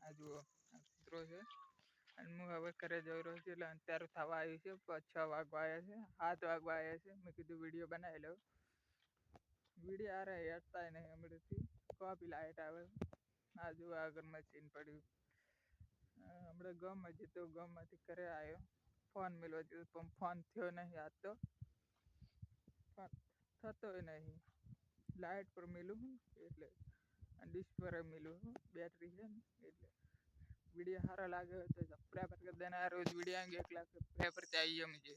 આ જુઓ આ કૂતરો છે અને હું હવે ઘરે જઈ રહ્યો છું એટલે અત્યારે થવા આવ્યું છે 6 વાગવા આવ્યા છે 7 વાગવા આવ્યા છે મેં કીધું વિડીયો બનાવી લઉં વિડીયો આ રહ્યા હેઠતા નહીં હમણાંથી કોપી લાઈટ આવે આ જુઓ આગળ મશીન પડ્યું હમણાં ગામમાં જતો ગામમાંથી ઘરે આવ્યો ફોન મેળવા જતો પણ ફોન થયો નહીં આજ તો ફોન થતોય નહીં લાઇટ પર મેલું એટલે ડિસ્પ્લે મેલું બેટરી છે ને એટલે વિડીયો સારા લાગે તો સબસ્ક્રાઈબર કરી દેना रोज वीडियो आएंगे 1 लाख सब्सक्राइबर चाहिए मुझे।